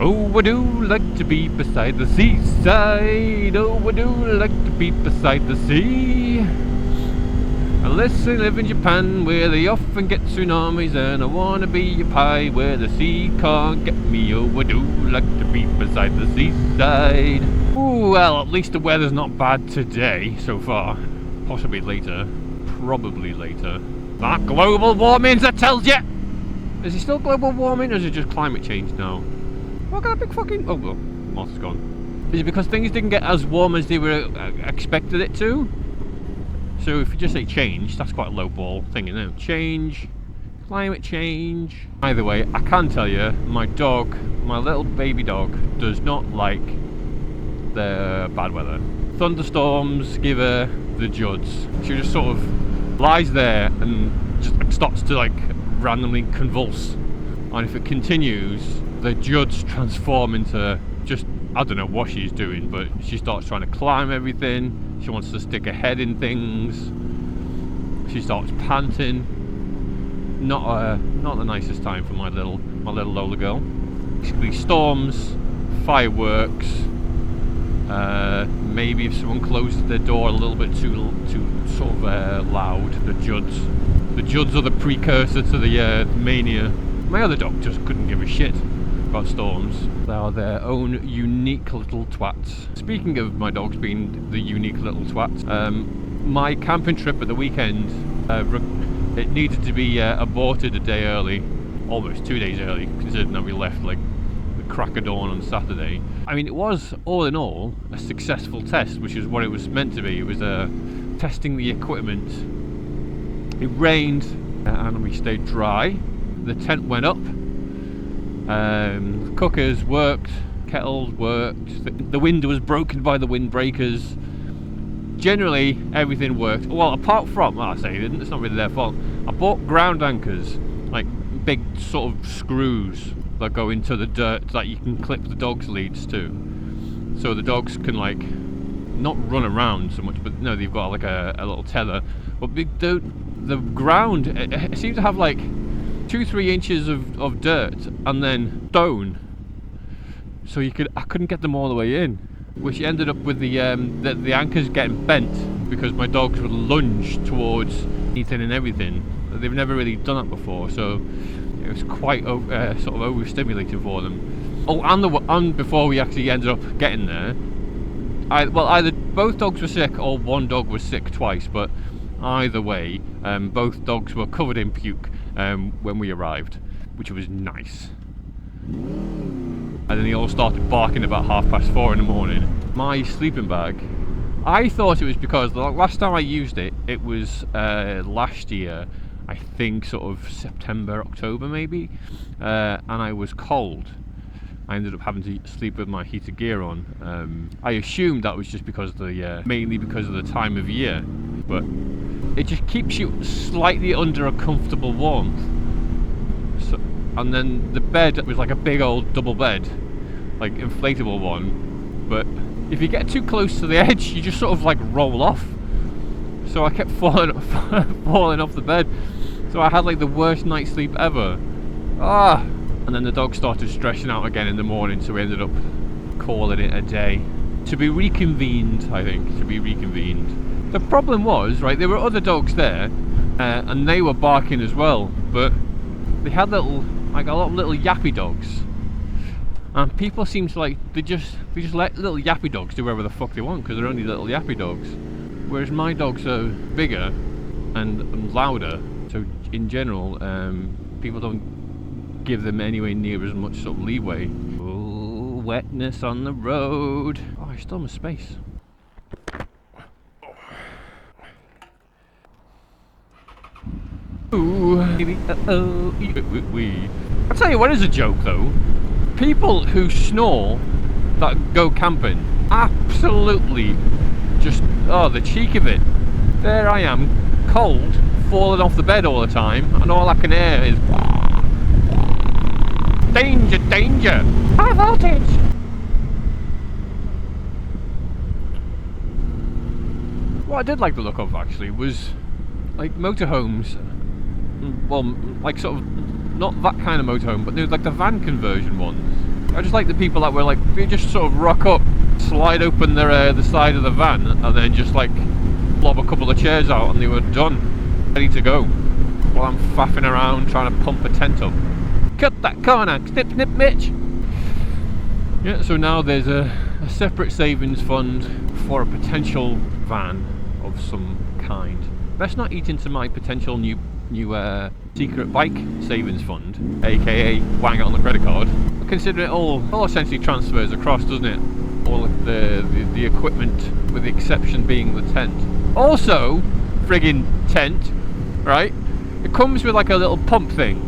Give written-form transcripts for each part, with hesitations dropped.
Oh, I do like to be beside the seaside. Oh, I do like to be beside the sea. Unless I live in Japan, where they often get tsunamis, and I wanna be a pie where the sea can't get me. Oh, I do like to be beside the seaside. Ooh, well, at least the weather's not bad today so far. Possibly later. Probably later. That global warming that tells you! Is it still global warming, or is it just climate change now? Look at that big fucking... Oh, well, moss is gone. Is it because things didn't get as warm as they were expected it to? So if you just say change, that's quite a low ball thing, isn't it? Change, climate change. Either way, I can tell you, my dog, my little baby dog, does not like the bad weather. Thunderstorms give her the judds. She just sort of lies there and just starts to like randomly convulse. And if it continues, the judds transform into just, I don't know what she's doing, but she starts trying to climb everything. She wants to stick her head in things. She starts panting. Not the nicest time for my little Lola girl. Basically, storms, fireworks. Maybe if someone closes their door a little bit too sort of loud, the judds. The judds are the precursor to the mania. My other dog just couldn't give a shit about storms. They are their own unique little twats. Speaking of my dogs being the unique little twats, my camping trip at the weekend, it needed to be aborted a day early, almost 2 days early, considering that we left like the crack of dawn on Saturday. I mean, it was all in all a successful test, which is what it was meant to be. It was testing the equipment. It rained and we stayed dry. The tent went up. Cookers worked, kettles worked, the wind was broken by the windbreakers. Generally, everything worked. Well, apart from, well, I say it's not really their fault. I bought ground anchors, like big sort of screws that go into the dirt that you can clip the dog's leads to. So the dogs can like, not run around so much, but no, they've got like a little tether. But the ground, it seems to have like 2-3 inches of dirt and then stone, so I couldn't get them all the way in, which ended up with the anchors getting bent because my dogs would lunge towards anything and everything. They've never really done that before, so it was quite sort of overstimulating for them. Oh, and before we actually ended up getting there, either both dogs were sick or one dog was sick twice, but either way, both dogs were covered in puke when we arrived, which was nice. And then they all started barking about 4:30 in the morning. My sleeping bag, I thought it was because the last time I used it, it was last year, I think sort of September, October maybe, and I was cold. I ended up having to sleep with my heated gear on. I assumed that was just because of mainly because of the time of year, but it just keeps you slightly under a comfortable warmth. So, and then the bed was like a big old double bed, like inflatable one, but if you get too close to the edge, you just sort of like roll off. So I kept falling off the bed, so I had like the worst night's sleep ever. And then the dog started stressing out again in the morning, so we ended up calling it a day. To be reconvened, I think, to be reconvened. The problem was, right, there were other dogs there, and they were barking as well, but they had a lot of little yappy dogs. And people seem to like, they just let little yappy dogs do whatever the fuck they want, because they're only little yappy dogs. Whereas my dogs are bigger and louder, so in general, people don't give them anywhere near as much sort of leeway. Oh, wetness on the road. Oh, I stole my space. Ooh, I'll tell you what is a joke though. People who snore that go camping, absolutely just, oh, the cheek of it. There I am, cold, falling off the bed all the time, and all I can hear is danger, danger, high voltage. What I did like the look of actually was like motorhomes. Well, like sort of not that kind of motorhome, but there's like the van conversion ones. I just like the people that were like, they just sort of rock up, slide open their the side of the van, and then just like lob a couple of chairs out, and they were done, ready to go. While I'm faffing around trying to pump a tent up. Cut that corner, snip, snip, Mitch. Yeah, so now there's a separate savings fund for a potential van of some kind. Best not eat into my potential new secret bike savings fund, aka wang it on the credit card. Consider it all essentially transfers across, doesn't it? All of the equipment, with the exception being the tent. Also, friggin' tent, right? It comes with like a little pump thing,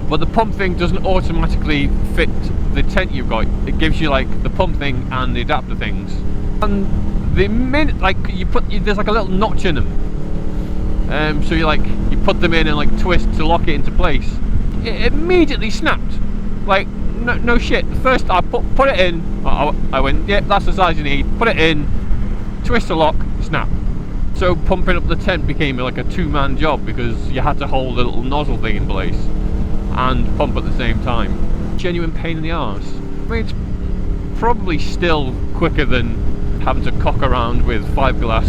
but the pump thing doesn't automatically fit the tent you've got. It gives you like the pump thing and the adapter things. And the minute like there's like a little notch in them. So you put them in and like twist to lock it into place. It immediately snapped. Like no shit. The first I put it in, I went, yeah, that's the size you need. Put it in, twist to lock, snap. So pumping up the tent became like a two-man job because you had to hold a little nozzle thing in place and pump at the same time. Genuine pain in the arse. I mean, it's probably still quicker than having to cock around with fiberglass,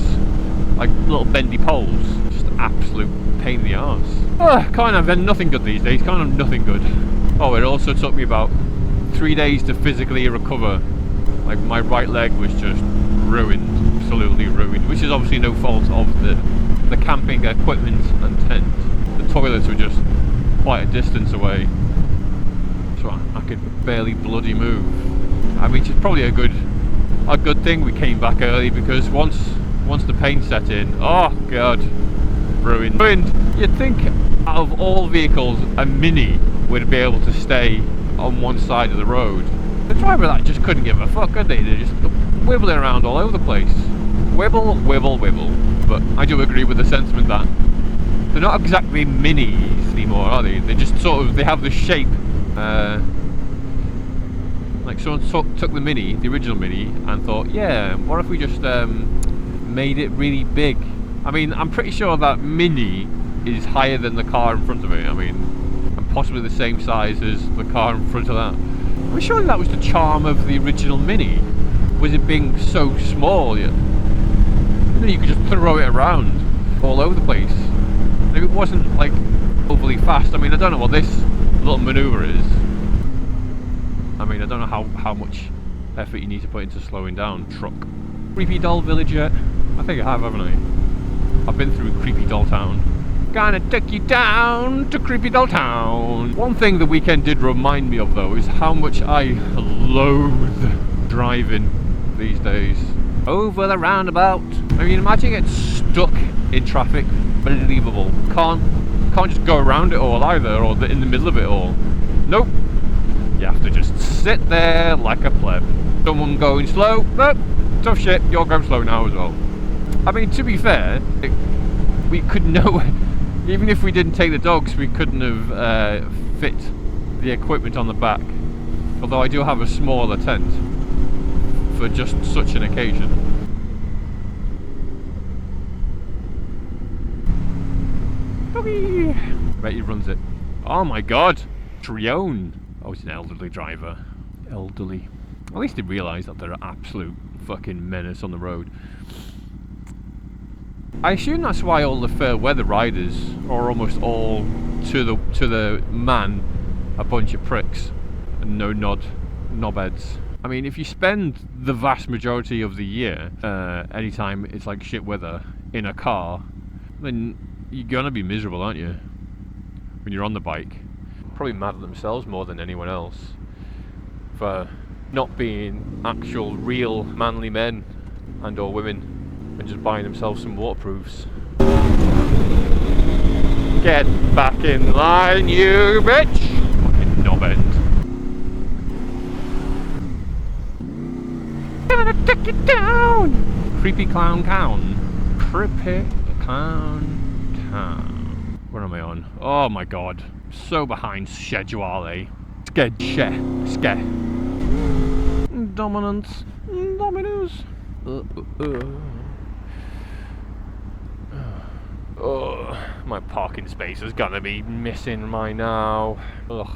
like little bendy poles. Just absolute pain in the arse. Kind of nothing good these days. Kind of nothing good. Oh, it also took me about 3 days to physically recover. Like my right leg was just ruined, absolutely ruined, which is obviously no fault of the camping equipment and tent. The toilets were just quite a distance away, so I could barely bloody move. I mean, it's probably a good thing we came back early, because once the pain set in, oh god, ruined. You'd think out of all vehicles, a Mini would be able to stay on one side of the road. The driver that just couldn't give a fuck, could they? They're just wibbling around all over the place. Wibble, wibble, wibble. But I do agree with the sentiment that they're not exactly minis anymore, are they? They just sort of, they have the shape. Like someone took the Mini, the original Mini, and thought, yeah, what if we just made it really big? I mean, I'm pretty sure that Mini is higher than the car in front of it. I mean, and possibly the same size as the car in front of that. I mean, surely that was the charm of the original Mini, was it being so small. You could just throw it around all over the place. And if it wasn't like overly fast, I mean, I don't know what this little manoeuvre is. I mean, I don't know how much effort you need to put into slowing down. Truck. Creepy Doll Village yet? I think I have, haven't I? I've been through Creepy Doll Town. Gonna take you down to Creepy Doll Town. One thing the weekend did remind me of, though, is how much I loathe driving these days. Over the roundabout. I mean, imagine getting stuck in traffic. Unbelievable. Can't just go around it all either, or in the middle of it all. Nope. You have to just sit there like a pleb. Someone going slow. Nope. Tough shit. You're going slow now as well. I mean, to be fair, we could know. Even if we didn't take the dogs, we couldn't have fit the equipment on the back. Although I do have a smaller tent for just such an occasion. Doggy! Bet he runs it. Oh my god! Trione! Oh, he's an elderly driver. Elderly. At least they realise that they're an absolute fucking menace on the road. I assume that's why all the fair weather riders are almost all to the man a bunch of pricks and no knobheads. I mean, if you spend the vast majority of the year, anytime it's like shit weather, in a car, then you're gonna be miserable, aren't you? When you're on the bike. Probably mad at themselves more than anyone else for not being actual real manly men and or women and just buying themselves some waterproofs. Get back in line, you bitch! Fucking knobhead. Gonna take you down! Creepy Clown Town. Creepy Clown Town. Where am I on? Oh my god. So behind schedule, eh? Scare. Dominance. Dominus. Oh, my parking space is gonna be missing right now. Ugh.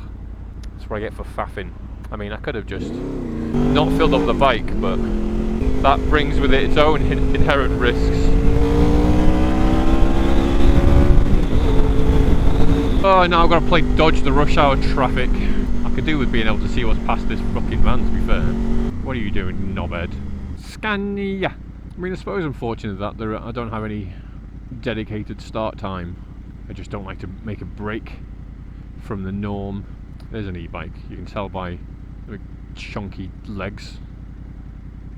That's what I get for faffing. I mean, I could have just not filled up the bike, but that brings with it its own inherent risks. Oh, now I've got to play dodge the rush hour traffic. I could do with being able to see what's past this fucking van, to be fair. What are you doing, knobhead? Scania. I mean, I suppose I'm fortunate that I don't have any dedicated start time. I just don't like to make a break from the norm. There's an e-bike. You can tell by the big chunky legs.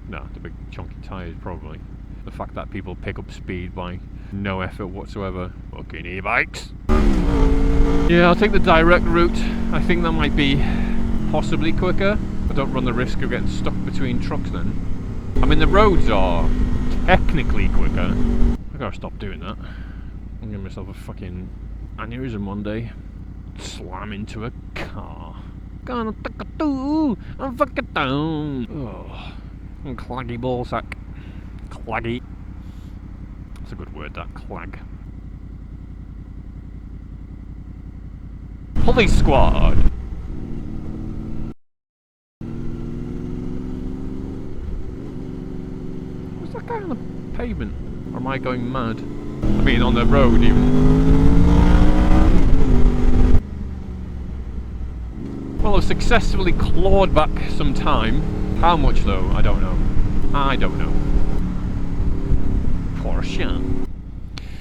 No, the big chunky tyres, probably. The fact that people pick up speed by no effort whatsoever. Fucking e-bikes. Yeah, I'll take the direct route. I think that might be possibly quicker. I don't run the risk of getting stuck between trucks then. I mean, the roads are technically quicker. I gotta stop doing that. I'm giving myself a fucking aneurysm one day. Slam into a car. Gonna take a do and fuck it down. Oh, claggy ballsack. Claggy. That's a good word, that, clag. Police squad. Was that guy on the pavement? Or am I going mad? I mean, on the road even. Well, I've successfully clawed back some time. How much though? I don't know. I don't know. Porsche.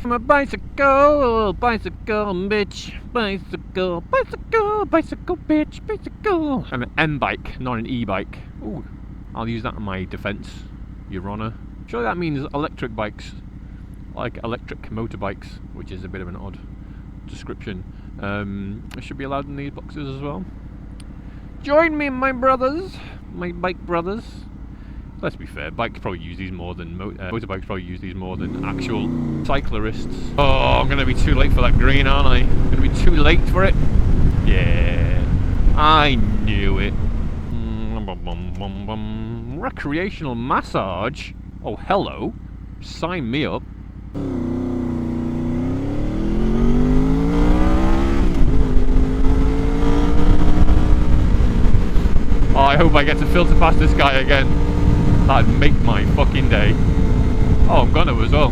I'm a bicycle, bicycle, bitch. Bicycle, bicycle, bicycle, bitch, bicycle. I'm an M-bike, not an e-bike. Ooh, I'll use that in my defence, Your Honour. Surely that means electric bikes. Like electric motorbikes, which is a bit of an odd description. I should be allowed in these boxes as well. Join me, my brothers, my bike brothers. Let's be fair, bikes probably use these more than motorbikes probably use these more than actual cyclists. Oh, I'm gonna be too late for that green, aren't I? Gonna be too late for it. Yeah, I knew it. Recreational massage. Oh, hello. Sign me up. Oh, I hope I get to filter past this guy again. That'd make my fucking day. Oh, I'm gonna as well.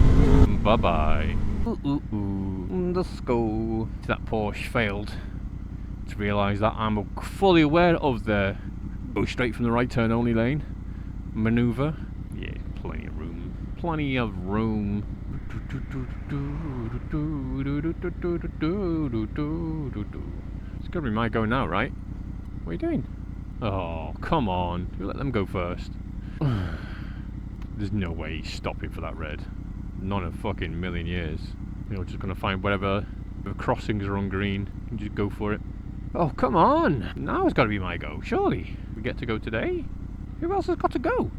Bye-bye. Let's go. That Porsche failed to realise that I'm fully aware of the go straight from the right turn only lane manoeuvre. Yeah, plenty of room. Plenty of room. It's gonna be my go now, right? What are you doing? Oh, come on. You let them go first. There's no way he's stopping for that red. Not in a fucking million years. You're just gonna find whatever the crossings are on green and just go for it. Oh, come on! Now it's gotta be my go, surely. We get to go today? Who else has got to go?